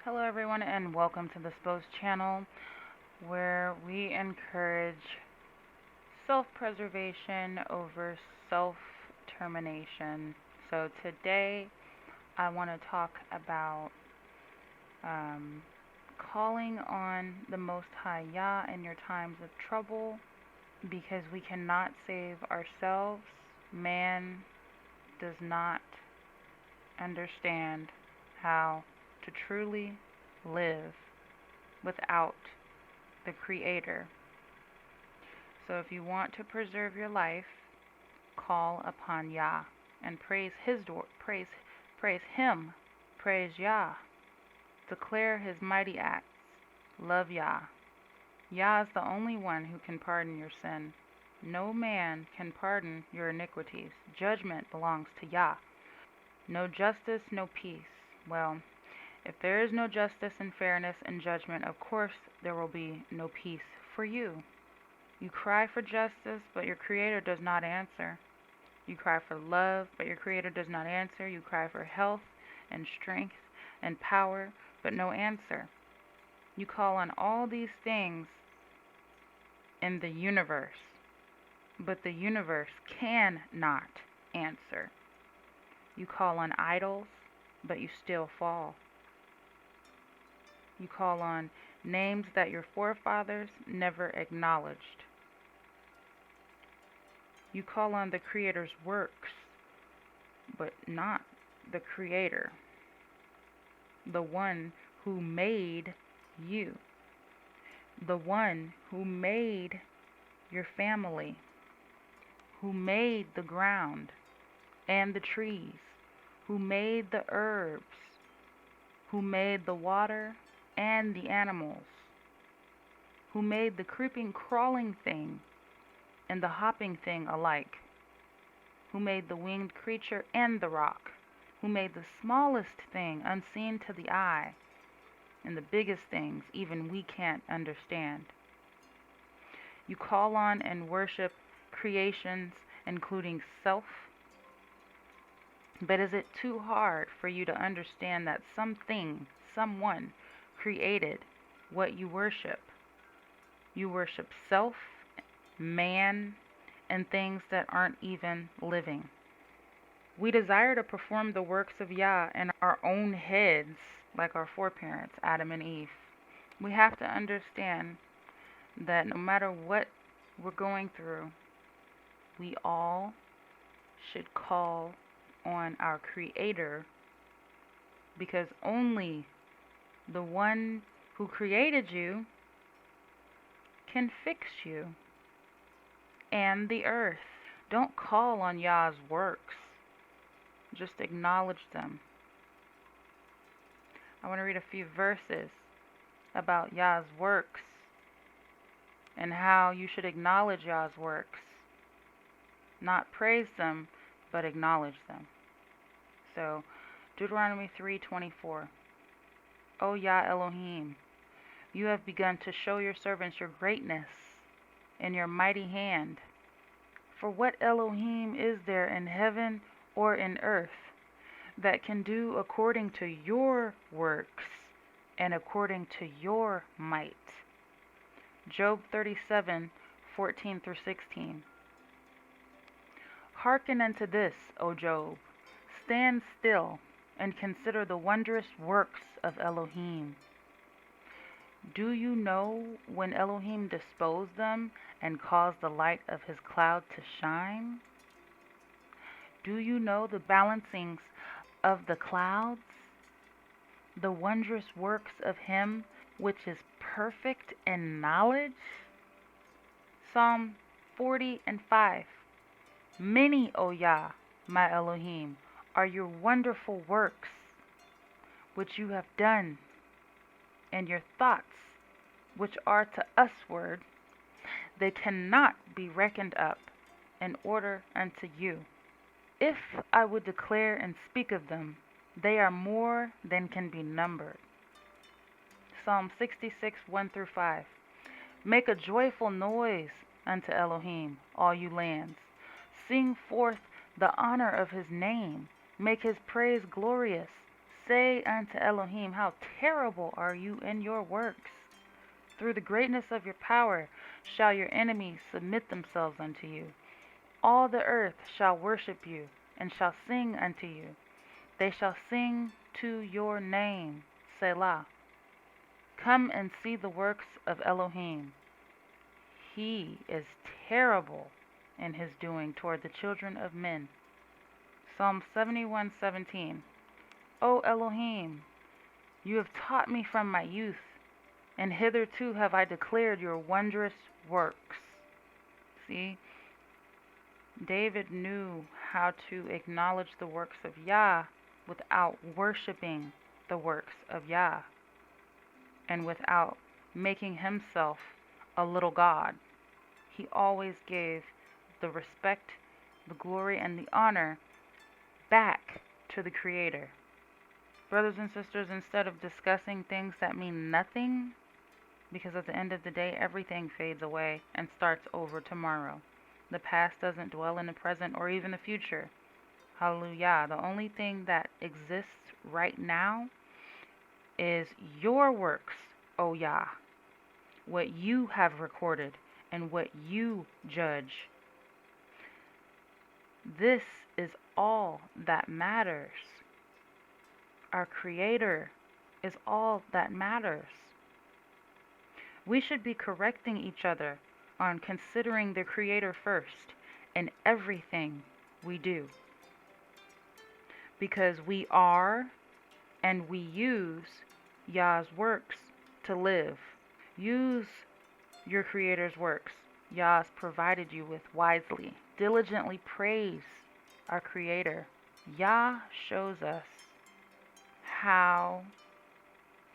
Hello, everyone, and welcome to the Spose channel, where we encourage self preservation over self termination. So, today I want to talk about um, calling on the Most High Yah in your times of trouble, because we cannot save ourselves. Man does not understand how to truly live without the Creator. So if you want to preserve your life, call upon Yah and praise Him, praise Yah, declare His mighty acts, love Yah. Yah is the only one who can pardon your sin. No man can pardon your iniquities. Judgment belongs to Yah. No justice, no peace. Well, if there is no justice and fairness and judgment, of course there will be no peace for you. You cry for justice, but your Creator does not answer. You cry for love, but your Creator does not answer. You cry for health and strength and power, but no answer. You call on all these things in the universe, but the universe cannot answer. You call on idols, but you still fall. You call on names that your forefathers never acknowledged. You call on the Creator's works, but not the Creator, the one who made you, the one who made your family, who made the ground and the trees, who made the herbs, who made the water and the animals, who made the creeping, crawling thing and the hopping thing alike, who made the winged creature and the rock, who made the smallest thing unseen to the eye, and the biggest things even we can't understand. You call on and worship creations, including self, but is it too hard for you to understand that something, someone, created what you worship? You worship self, man, and things that aren't even living. We desire to perform the works of Yah in our own heads, like our foreparents, Adam and Eve. We have to understand that no matter what we're going through, we all should call on our Creator, because only the one who created you can fix you and the earth. Don't call on Yah's works, just acknowledge them. I want to read a few verses about Yah's works and how you should acknowledge Yah's works. Not praise them, but acknowledge them. So, Deuteronomy 3:24. O Yah Elohim, you have begun to show your servants your greatness and your mighty hand. For what Elohim is there in heaven or in earth that can do according to your works and according to your might? Job 37:14 through 16. Hearken unto this, O Job. Stand still and consider the wondrous works of Elohim. Do you know when Elohim disposed them and caused the light of his cloud to shine? Do you know the balancings of the clouds, the wondrous works of him which is perfect in knowledge? Psalm 40:5. Many, O Yah, my Elohim, are your wonderful works which you have done, and your thoughts which are to usward, they cannot be reckoned up in order unto you. If I would declare and speak of them, they are more than can be numbered. Psalm 66:1 through 5. Make a joyful noise unto Elohim, all you lands. Sing forth the honor of his name. Make his praise glorious. say unto Elohim, how terrible are you in your works? Through the greatness of your power shall your enemies submit themselves unto you. All the earth shall worship you, and shall sing unto you. They shall sing to your name, Selah. Come and see the works of Elohim. He is terrible in his doing toward the children of men. Psalm 71:17. O Elohim, you have taught me from my youth, and hitherto have I declared your wondrous works. See, David knew how to acknowledge the works of Yah without worshiping the works of Yah, and without making himself a little god. He always gave the respect, the glory, and the honor back to the Creator. Brothers and sisters, instead of discussing things that mean nothing, because at the end of the day, everything fades away and starts over tomorrow. The past doesn't dwell in the present or even the future. Hallelujah. The only thing that exists right now is your works, O Yah, what you have recorded and what you judge. This is all that matters. Our Creator is all that matters. We should be correcting each other on considering the Creator first in everything we do, because we are and we use Yah's works to live. Use your Creator's works Yah's provided you with wisely. Diligently praise our Creator. Yah shows us how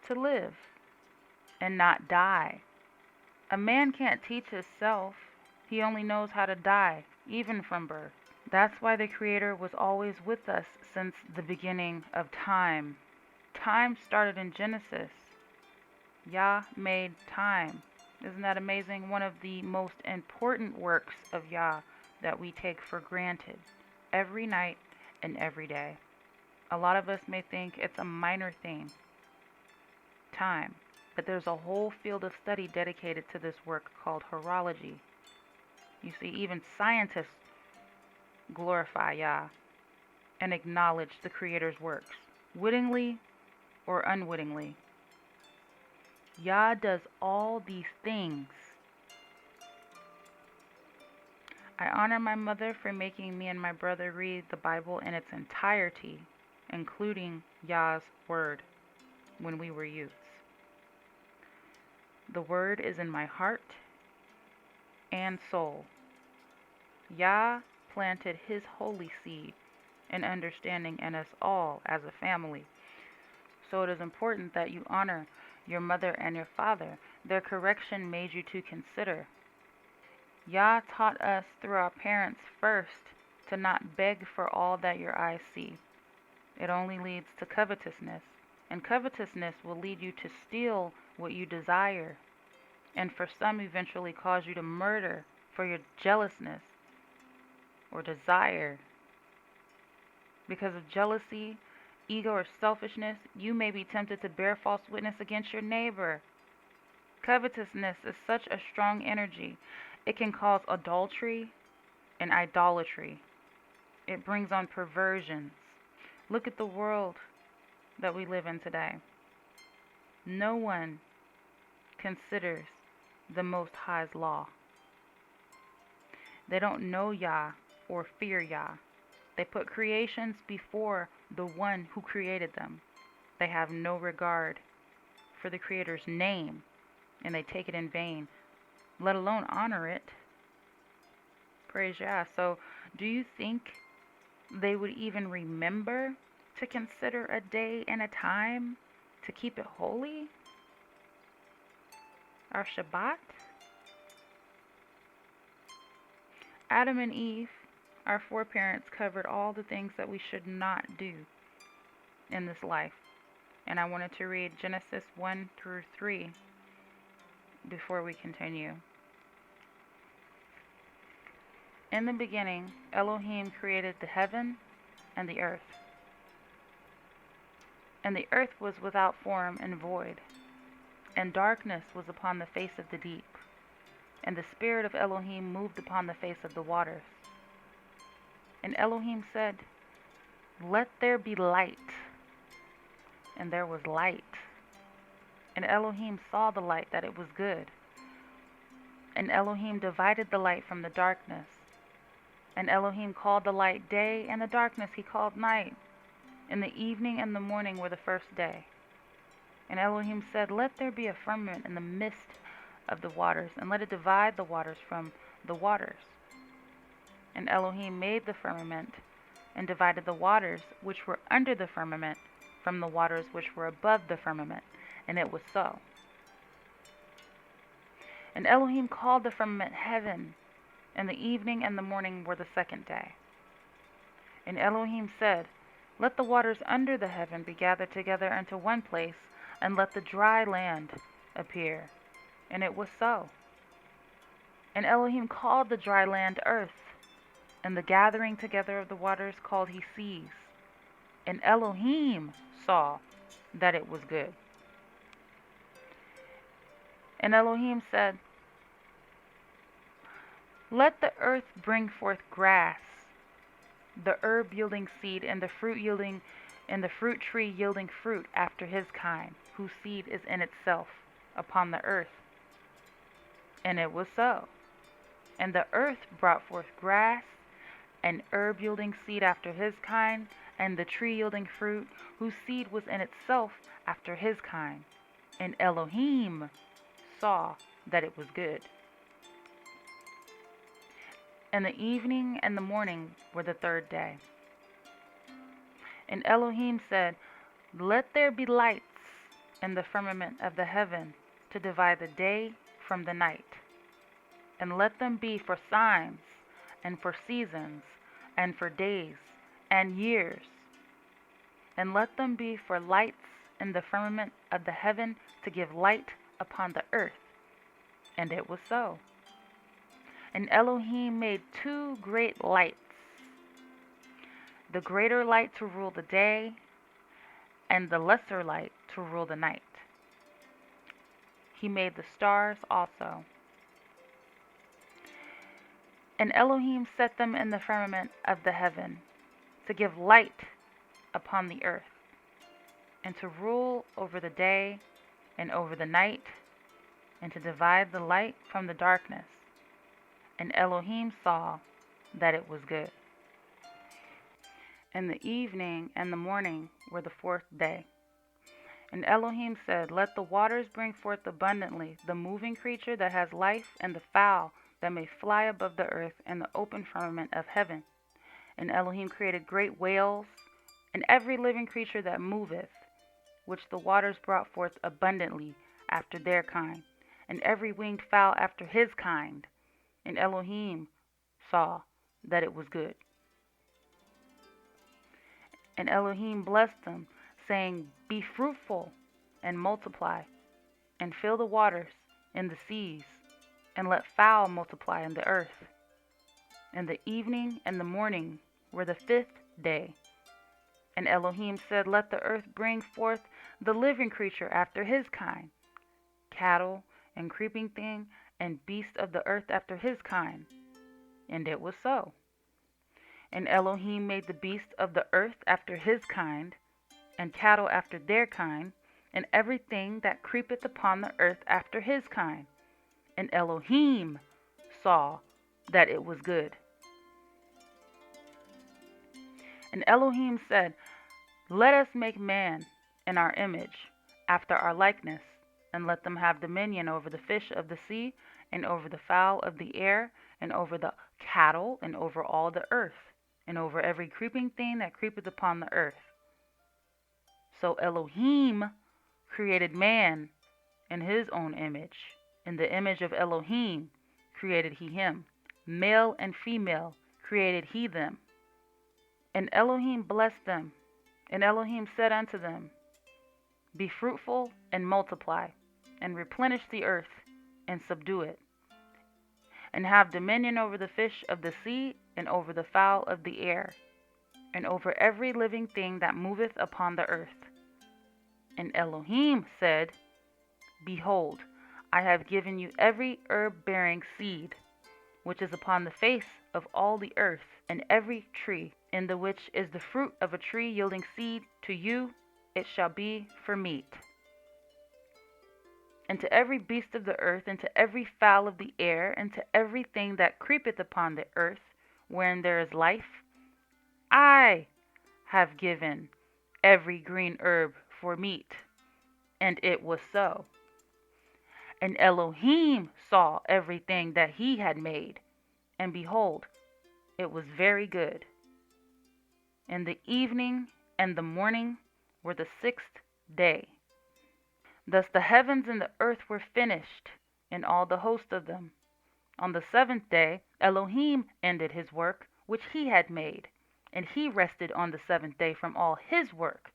to live and not die. A man can't teach himself. He only knows how to die, even from birth. That's why the Creator was always with us since the beginning of time. Time started in Genesis. Yah made time. Isn't that amazing? One of the most important works of Yah that we take for granted every night and every day. A lot of us may think it's a minor thing, time, but there's a whole field of study dedicated to this work called horology. You see, even scientists glorify Yah and acknowledge the Creator's works, wittingly or unwittingly. Yah does all these things. I honor my mother for making me and my brother read the Bible in its entirety, including Yah's word, when we were youths. The word is in my heart and soul. Yah planted his holy seed and understanding in us all as a family. So it is important that you honor your mother and your father. Their correction made you to consider. Yah taught us through our parents first to not beg for all that your eyes see. It only leads to covetousness, and covetousness will lead you to steal what you desire, and for some eventually cause you to murder for your jealousness or desire. Because of jealousy, ego, or selfishness, you may be tempted to bear false witness against your neighbor. Covetousness is such a strong energy. It can cause adultery and idolatry. It brings on perversions. Look at the world that we live in today. No one considers the Most High's law. They don't know Yah or fear Yah. They put creations before the one who created them. They have no regard for the Creator's name, and they take it in vain, let alone honor it. Praise Yah. So, do you think they would even remember to consider a day and a time to keep it holy? Our Shabbat? Adam and Eve, our foreparents, covered all the things that we should not do in this life. And I wanted to read Genesis 1 through 3 before we continue. In the beginning, Elohim created the heaven and the earth. And the earth was without form and void, and darkness was upon the face of the deep. And the Spirit of Elohim moved upon the face of the waters. And Elohim said, "Let there be light." And there was light. And Elohim saw the light, that it was good. And Elohim divided the light from the darkness. And Elohim called the light day, and the darkness he called night. And the evening and the morning were the first day. And Elohim said, "Let there be a firmament in the midst of the waters, and let it divide the waters from the waters." And Elohim made the firmament, and divided the waters which were under the firmament from the waters which were above the firmament. And it was so. And Elohim called the firmament heaven, and the evening and the morning were the second day. And Elohim said, "Let the waters under the heaven be gathered together unto one place, and let the dry land appear." And it was so. And Elohim called the dry land earth, and the gathering together of the waters called he seas. And Elohim saw that it was good. And Elohim said, "Let the earth bring forth grass, the herb yielding seed, and the fruit tree yielding fruit after his kind, whose seed is in itself upon the earth." And it was so. And the earth brought forth grass, and herb yielding seed after his kind, and the tree yielding fruit, whose seed was in itself after his kind. And Elohim saw that it was good. And the evening and the morning were the third day. And Elohim said, "Let there be lights in the firmament of the heaven to divide the day from the night. And let them be for signs, and for seasons, and for days, and years. And let them be for lights in the firmament of the heaven to give light upon the earth." And it was so. And Elohim made two great lights, the greater light to rule the day, and the lesser light to rule the night. He made the stars also. And Elohim set them in the firmament of the heaven to give light upon the earth, and to rule over the day and over the night, and to divide the light from the darkness. And Elohim saw that it was good. And the evening and the morning were the fourth day. And Elohim said, "Let the waters bring forth abundantly the moving creature that has life, and the fowl that may fly above the earth in the open firmament of heaven." And Elohim created great whales, and every living creature that moveth, which the waters brought forth abundantly after their kind, and every winged fowl after his kind. And Elohim saw that it was good. And Elohim blessed them, saying, "Be fruitful, and multiply, and fill the waters and the seas, and let fowl multiply in the earth." And the evening and the morning were the fifth day. And Elohim said, "Let the earth bring forth the living creature after his kind, cattle, and creeping thing, and beast of the earth after his kind." And it was so. And Elohim made the beast of the earth after his kind, and cattle after their kind, and everything that creepeth upon the earth after his kind. And Elohim saw that it was good. And Elohim said, "Let us make man in our image, after our likeness, and let them have dominion over the fish of the sea, and over the fowl of the air, and over the cattle, and over all the earth, and over every creeping thing that creepeth upon the earth." So Elohim created man in his own image. In the image of Elohim created he him. Male and female created he them. And Elohim blessed them. And Elohim said unto them, "Be fruitful and multiply, and replenish the earth, and subdue it, and have dominion over the fish of the sea, and over the fowl of the air, and over every living thing that moveth upon the earth." And Elohim said, Behold, I have given you every herb-bearing seed, which is upon the face of all the earth, and every tree, in the which is the fruit of a tree yielding seed, to you it shall be for meat. And to every beast of the earth, and to every fowl of the air, and to everything that creepeth upon the earth, wherein there is life, I have given every green herb for meat. And it was so. And Elohim saw everything that he had made, and behold, it was very good. And the evening and the morning were the sixth day. Thus the heavens and the earth were finished, and all the host of them. On the seventh day Elohim ended his work which he had made, and he rested on the seventh day from all his work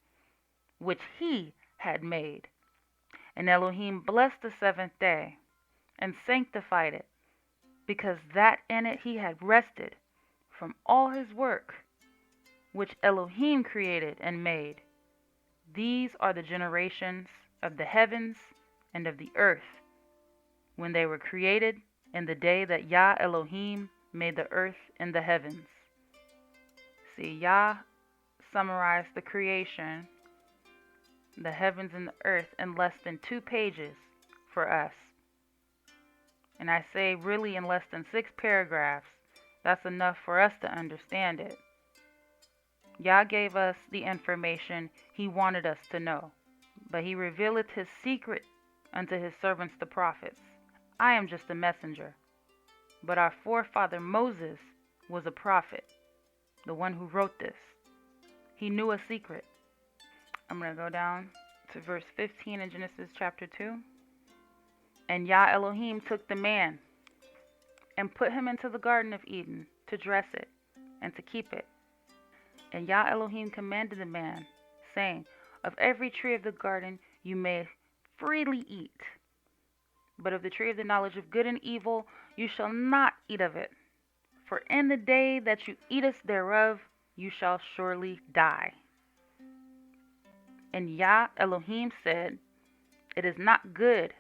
which he had made. And Elohim blessed the seventh day, and sanctified it, because that in it he had rested from all his work which Elohim created and made. These are the generations of the heavens and of the earth, when they were created in the day that YAH Elohim made the earth and the heavens. See, YAH summarized the creation, the heavens and the earth, in less than 2 pages for us. And I say really in less than 6 paragraphs. That's enough for us to understand it. YAH gave us the information he wanted us to know, but he revealeth his secret unto his servants the prophets. I am just a messenger, but our forefather Moses was a prophet, the one who wrote this. He knew a secret. I'm going to go down to verse 15 in Genesis chapter 2. And YAH Elohim took the man and put him into the Garden of Eden to dress it and to keep it. And YAH Elohim commanded the man, saying, Of every tree of the garden you may freely eat, but of the tree of the knowledge of good and evil you shall not eat of it. For in the day that you eatest thereof you shall surely die. And YAH Elohim said, It is not good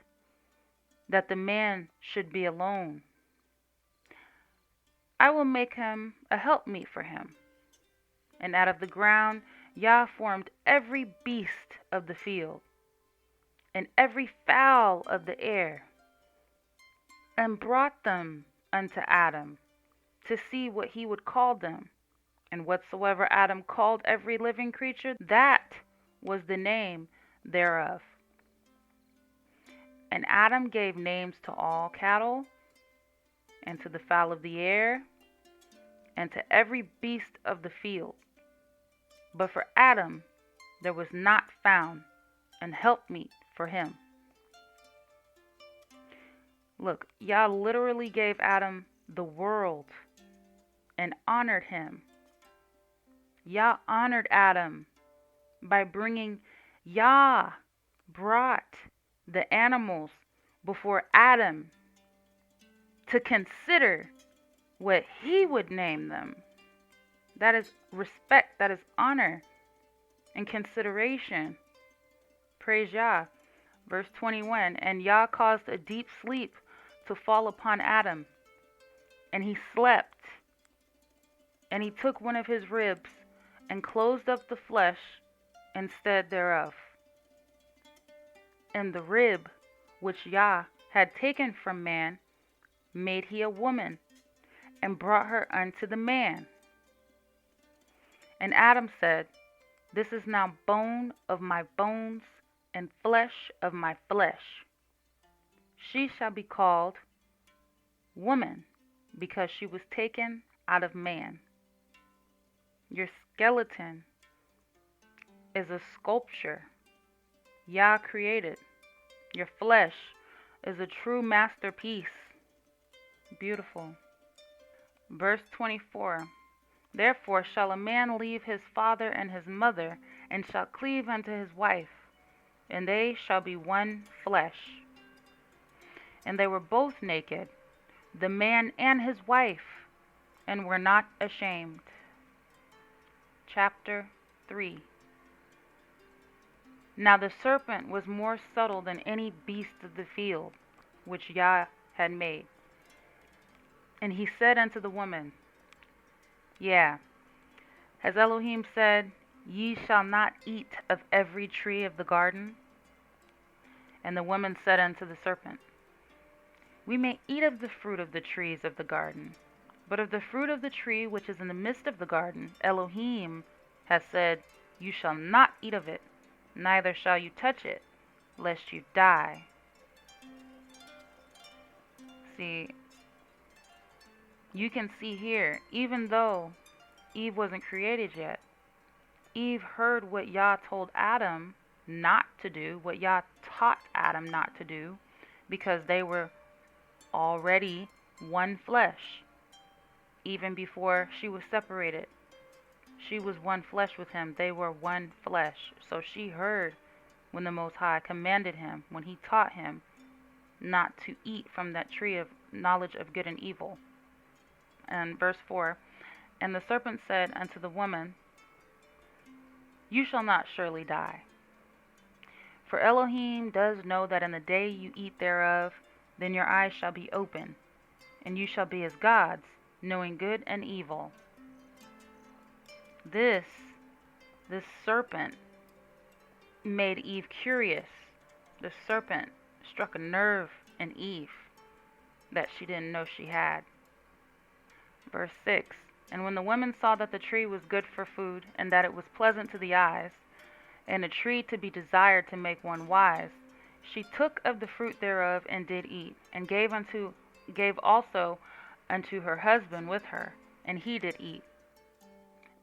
that the man should be alone. I will make him a helpmeet for him. And out of the ground YAH formed every beast of the field, and every fowl of the air, and brought them unto Adam, to see what he would call them. And whatsoever Adam called every living creature, that was the name thereof. And Adam gave names to all cattle, and to the fowl of the air, and to every beast of the field. But for Adam there was not found an helpmeet for him. Look, YAH literally gave Adam the world and honored him. YAH honored Adam by bringing, YAH brought the animals before Adam to consider what he would name them. That is respect, that is honor and consideration. Praise YAH. Verse 21, And YAH caused a deep sleep to fall upon Adam, and he slept. And he took one of his ribs, and closed up the flesh instead thereof. And the rib which YAH had taken from man made he a woman, and brought her unto the man. And Adam said, This is now bone of my bones, and flesh of my flesh. She shall be called woman, because she was taken out of man. Your skeleton is a sculpture YAH created. Your flesh is a true masterpiece. Beautiful. Verse 24. Therefore shall a man leave his father and his mother, and shall cleave unto his wife, and they shall be one flesh. And they were both naked, the man and his wife, and were not ashamed. Chapter 3. Now the serpent was more subtle than any beast of the field which YAH had made. And he said unto the woman, Yeah, has Elohim said, Ye shall not eat of every tree of the garden? And the woman said unto the serpent, We may eat of the fruit of the trees of the garden, but of the fruit of the tree which is in the midst of the garden, Elohim has said, You shall not eat of it, neither shall you touch it, lest you die. See, you can see here, even though Eve wasn't created yet, Eve heard what Yah told Adam not to do, what Yah taught Adam not to do, because they were already one flesh. Even before she was separated, she was one flesh with him. They were one flesh. So she heard when the Most High commanded him, when he taught him not to eat from that tree of knowledge of good and evil. And verse 4, And the serpent said unto the woman, You shall not surely die. For Elohim does know that in the day you eat thereof, then your eyes shall be open, and you shall be as gods, knowing good and evil. This serpent made Eve curious. The serpent struck a nerve in Eve that she didn't know she had. Verse 6, And when the woman saw that the tree was good for food, and that it was pleasant to the eyes, and a tree to be desired to make one wise, she took of the fruit thereof and did eat, and gave also unto her husband with her, and he did eat.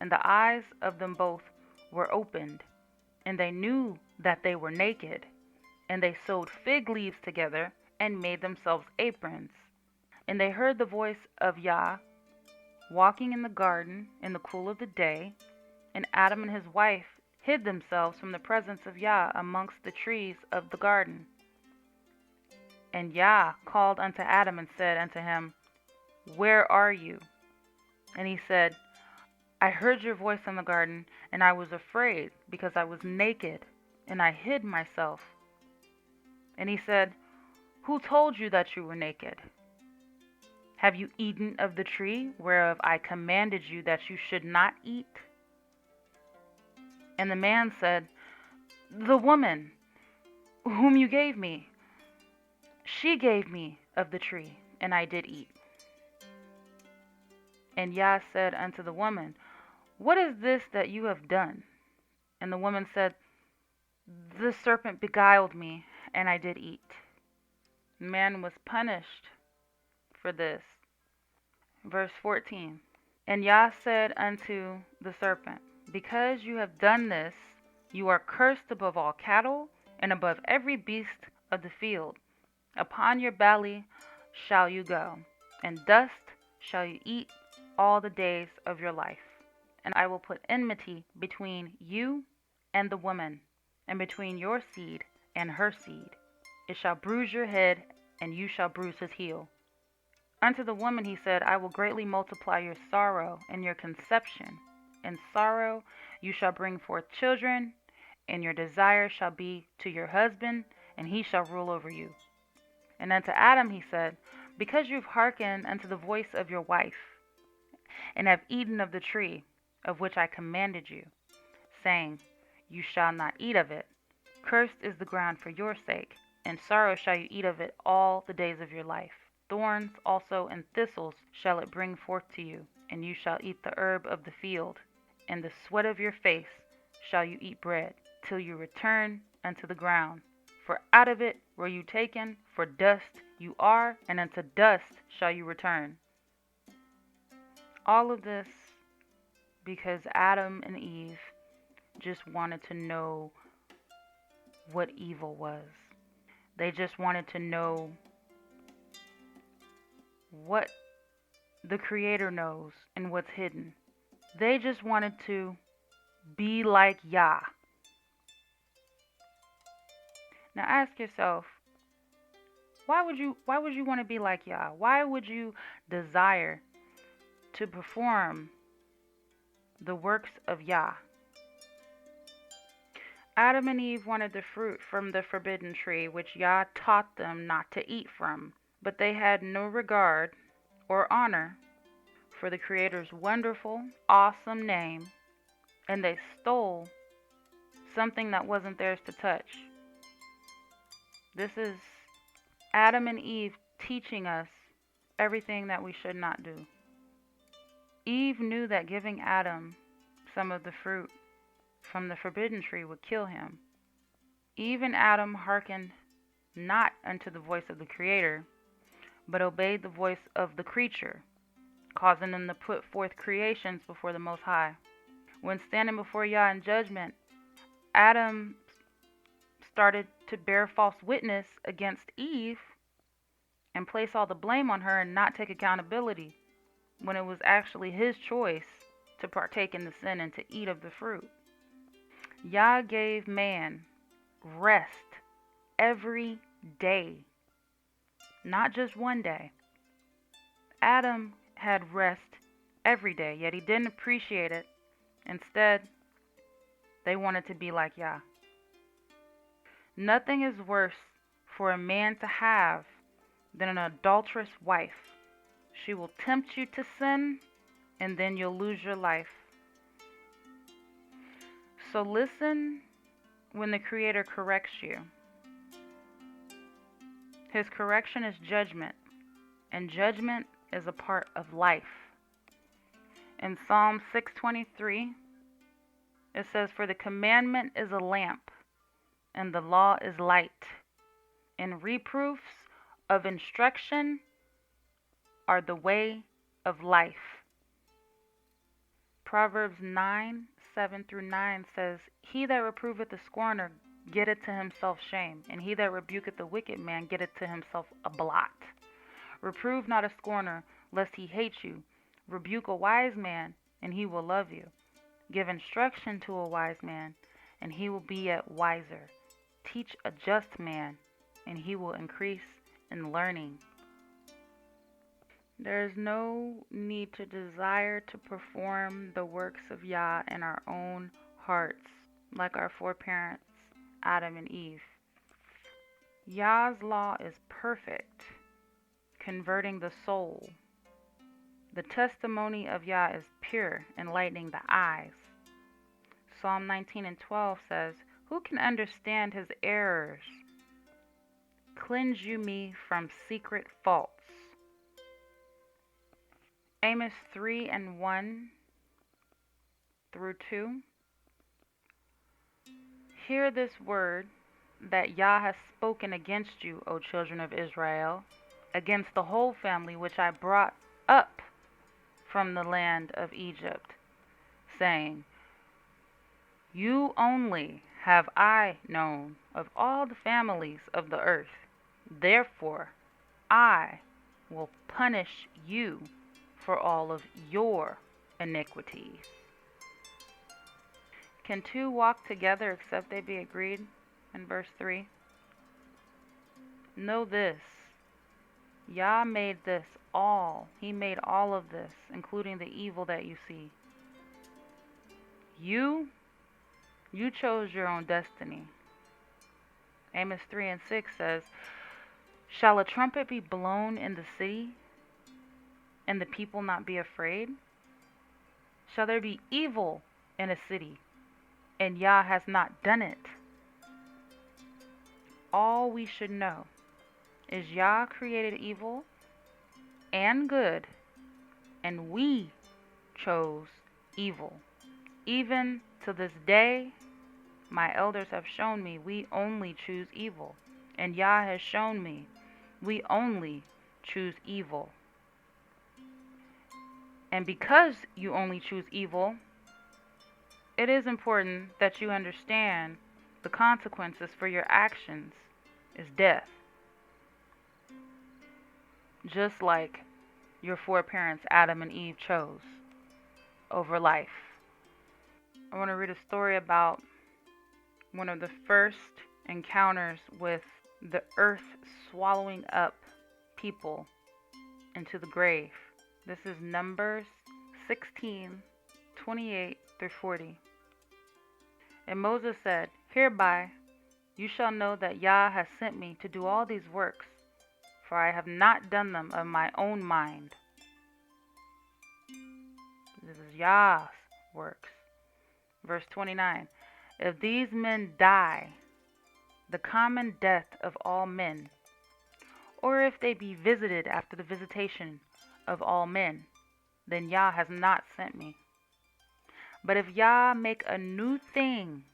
And the eyes of them both were opened, and they knew that they were naked, and they sewed fig leaves together, and made themselves aprons. And they heard the voice of Yah walking in the garden in the cool of the day, and Adam and his wife hid themselves from the presence of Yah amongst the trees of the garden. And Yah called unto Adam and said unto him, Where are you? And he said, I heard your voice in the garden, and I was afraid, because I was naked, and I hid myself. And he said, Who told you that you were naked? Have you eaten of the tree whereof I commanded you that you should not eat? And the man said, The woman whom you gave me, she gave me of the tree, and I did eat. And Yah said unto the woman, What is this that you have done? And the woman said, The serpent beguiled me, and I did eat. Man was punished for this. Verse 14, And Yah said unto the serpent, Because you have done this, you are cursed above all cattle, and above every beast of the field. Upon your belly shall you go, and dust shall you eat all the days of your life. And I will put enmity between you and the woman, and between your seed and her seed. It shall bruise your head, and you shall bruise his heel. Unto the woman he said, I will greatly multiply your sorrow and your conception. In sorrow you shall bring forth children, and your desire shall be to your husband, and he shall rule over you. And unto Adam he said, Because you've hearkened unto the voice of your wife, and have eaten of the tree of which I commanded you, saying, You shall not eat of it, cursed is the ground for your sake, and sorrow shall you eat of it all the days of your life. Thorns also and thistles shall it bring forth to you, and you shall eat the herb of the field. In the sweat of your face shall you eat bread, till you return unto the ground. For out of it were you taken, for dust you are, and unto dust shall you return. All of this because Adam and Eve just wanted to know what evil was. They just wanted to know what the Creator knows and what's hidden. They just wanted to be like Yah. Now ask yourself, why would you want to be like Yah? Why would you desire to perform the works of Yah? Adam and Eve wanted the fruit from the forbidden tree, which Yah taught them not to eat from, but they had no regard or honor for the Creator's wonderful, awesome name, and they stole something that wasn't theirs to touch. This is Adam and Eve teaching us everything that we should not do. Eve knew that giving Adam some of the fruit from the forbidden tree would kill him. Eve and Adam hearkened not unto the voice of the Creator, but obeyed the voice of the creature, causing them to put forth creations before the Most High. When standing before Yah in judgment, Adam started to bear false witness against Eve and place all the blame on her and not take accountability, when it was actually his choice to partake in the sin and to eat of the fruit. Yah gave man rest every day, not just one day. Adam had rest every day, yet he didn't appreciate it. Instead, they wanted to be like Yah. Nothing is worse for a man to have than an adulterous wife. She will tempt you to sin, and then you'll lose your life. So listen when the Creator corrects you. His correction is judgment, and judgment is a part of life. In Psalm 6:23, it says, "For the commandment is a lamp, and the law is light, and reproofs of instruction are the way of life." Proverbs 9:7-9 says, "He that reproveth the scorner getteth to himself shame, and he that rebuketh the wicked man getteth to himself a blot. Reprove not a scorner, lest he hate you. Rebuke a wise man, and he will love you. Give instruction to a wise man, and he will be yet wiser. Teach a just man, and he will increase in learning." There is no need to desire to perform the works of Yah in our own hearts, like our foreparents, Adam and Eve. Yah's law is perfect, converting the soul. The testimony of Yah is pure, enlightening the eyes. Psalm 19:12 says, "Who can understand his errors? Cleanse you me from secret faults." Amos 3:1-2. Hear this word that Yah has spoken against you, O children of Israel, against the whole family which I brought up from the land of Egypt, saying, "You only have I known of all the families of the earth. Therefore I will punish you for all of your iniquities." Can two walk together except they be agreed? In verse 3. Know this, Yah made this all. He made all of this, including the evil that you see. You chose your own destiny. Amos 3:6 says, "Shall a trumpet be blown in the city, and the people not be afraid? Shall there be evil in a city, and Yah has not done it?" All we should know is Yah created evil and good, and we chose evil. Even to this day, my elders have shown me we only choose evil, and Yah has shown me we only choose evil. And because you only choose evil, it is important that you understand the consequences for your actions is death. Just like your foreparents, Adam and Eve, chose over life. I want to read a story about one of the first encounters with the earth swallowing up people into the grave. This is Numbers 16:28-40. And Moses said, Hereby you shall know that YAH has sent me to do all these works, for I have not done them of my own mind. This is YAH's works. Verse 29. If these men die the common death of all men, or if they be visited after the visitation of all men, then YAH has not sent me. But if YAH make a new thing,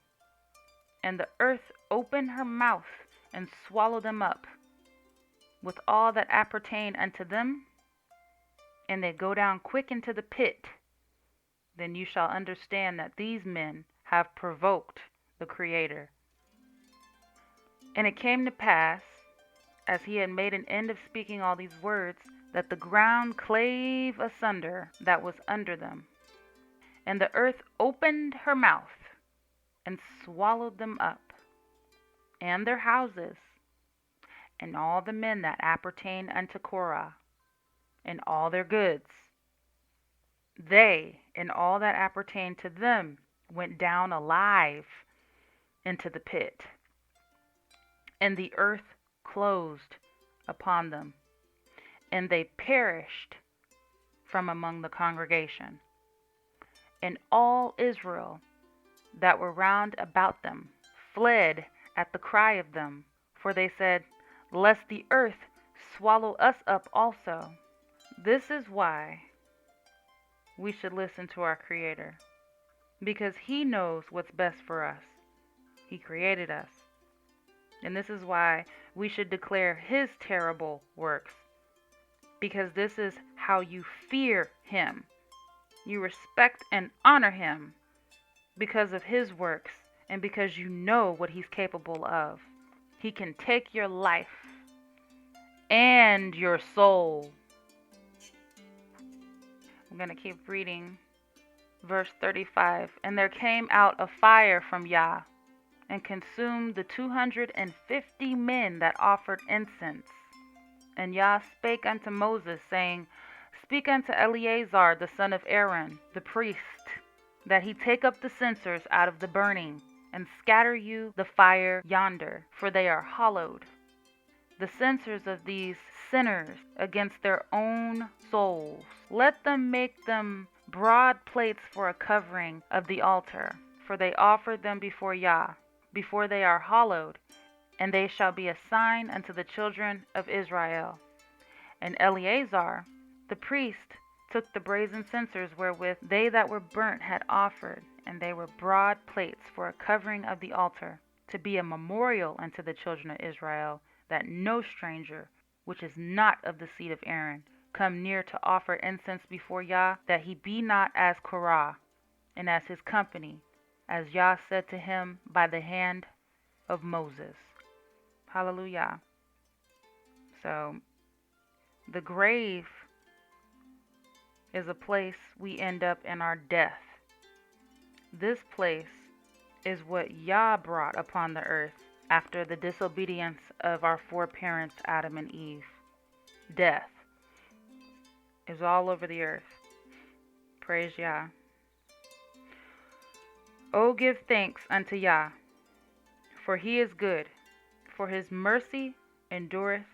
and the earth open her mouth and swallow them up, with all that appertain unto them, and they go down quick into the pit, then you shall understand that these men have provoked the Creator. And it came to pass, as he had made an end of speaking all these words, that the ground clave asunder that was under them, and the earth opened her mouth and swallowed them up, and their houses, and all the men that appertain unto Korah, and all their goods. They and all that appertain to them went down alive into the pit, and the earth closed upon them, and they perished from among the congregation. And all Israel that were round about them fled at the cry of them, for they said, lest the earth swallow us up also. This is why we should listen to our Creator, because He knows what's best for us. He created us. And this is why we should declare His terrible works, because this is how you fear Him. You respect and honor Him because of His works and because you know what He's capable of. He can take your life and your soul. I'm going to keep reading verse 35. And there came out a fire from YAH and consumed the 250 men that offered incense. And YAH spake unto Moses, saying, Speak unto Eleazar the son of Aaron, the priest, that he take up the censers out of the burning, and scatter you the fire yonder, for they are hollowed. The censers of these sinners against their own souls. Let them make them broad plates for a covering of the altar, for they offer them before YAH, before they are hollowed, and they shall be a sign unto the children of Israel. And Eleazar the priest took the brazen censers wherewith they that were burnt had offered, and they were broad plates for a covering of the altar, to be a memorial unto the children of Israel, that no stranger, which is not of the seed of Aaron, come near to offer incense before YAH, that he be not as Korah, and as his company, as YAH said to him by the hand of Moses. Hallelujah. So, the grave is a place we end up in our death. This place is what YAH brought upon the earth after the disobedience of our foreparents, Adam and Eve. Death is all over the earth. Praise YAH. O give thanks unto YAH, for he is good, for his mercy endureth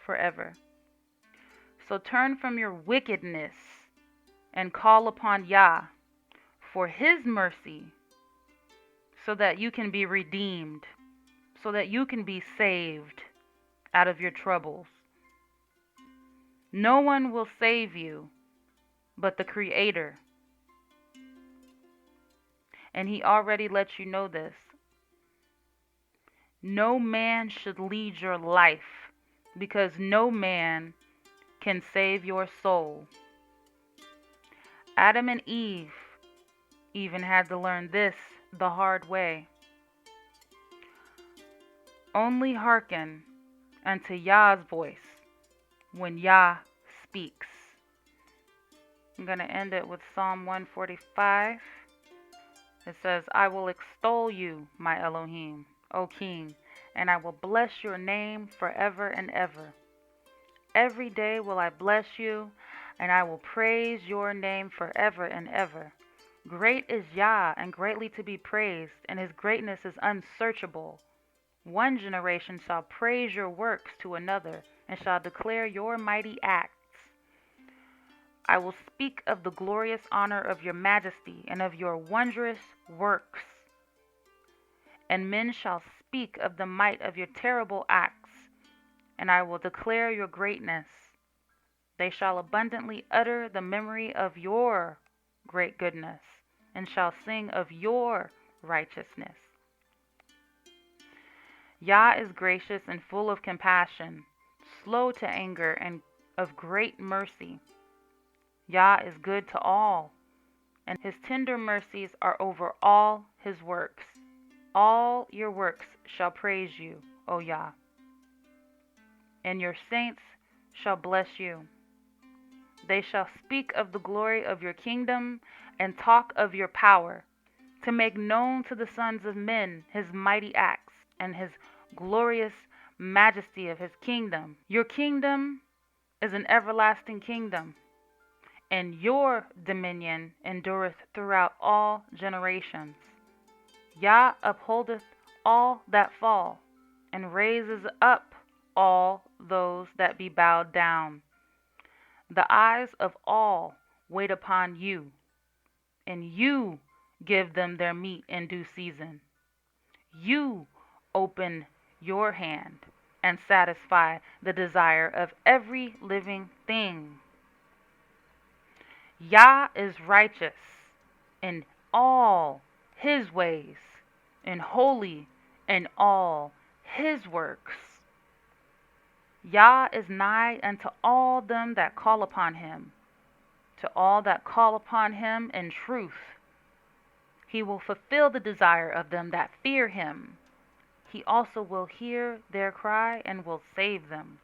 forever. So turn from your wickedness and call upon YAH for his mercy, so that you can be redeemed, so that you can be saved out of your troubles. No one will save you but the Creator. And he already let you know this. No man should lead your life, because no man can save your soul. Adam and Eve even had to learn this the hard way. Only hearken unto YAH's voice when YAH speaks. I'm going to end it with Psalm 145. It says, I will extol you, my Elohim, O King, and I will bless your name forever and ever. Every day will I bless you, and I will praise your name forever and ever. Great is Yah and greatly to be praised, and his greatness is unsearchable. One generation shall praise your works to another, and shall declare your mighty acts. I will speak of the glorious honor of your majesty, and of your wondrous works. And men shall speak of the might of your terrible acts, and I will declare your greatness. They shall abundantly utter the memory of your great goodness, and shall sing of your righteousness. Yah is gracious and full of compassion, slow to anger, and of great mercy. Yah is good to all, and his tender mercies are over all his works. All your works shall praise you, O Yah, and your saints shall bless you. They shall speak of the glory of your kingdom and talk of your power, to make known to the sons of men his mighty acts and his glorious majesty of his kingdom. Your kingdom is an everlasting kingdom, and your dominion endureth throughout all generations. Yah upholdeth all that fall, and raises up all those that be bowed down. The eyes of all wait upon you, and you give them their meat in due season. You open your hand and satisfy the desire of every living thing. Yah is righteous in all his ways, and holy in all his works. Yah is nigh unto all them that call upon him, to all that call upon him in truth. He will fulfill the desire of them that fear him. He also will hear their cry and will save them.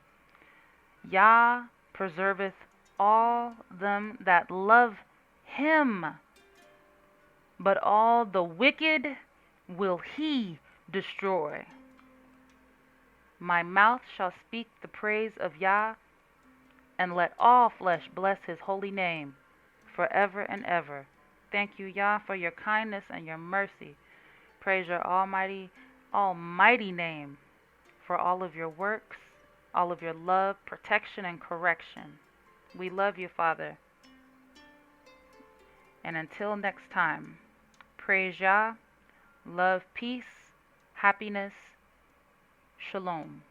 Yah preserveth all them that love him, but all the wicked will he destroy. My mouth shall speak the praise of Yah, and let all flesh bless his holy name forever and ever. Thank you, Yah, for your kindness and your mercy. Praise your almighty name for all of your works, all of your love, protection, and correction. We love you, Father. And until next time, praise Yah, love, peace, happiness, shalom.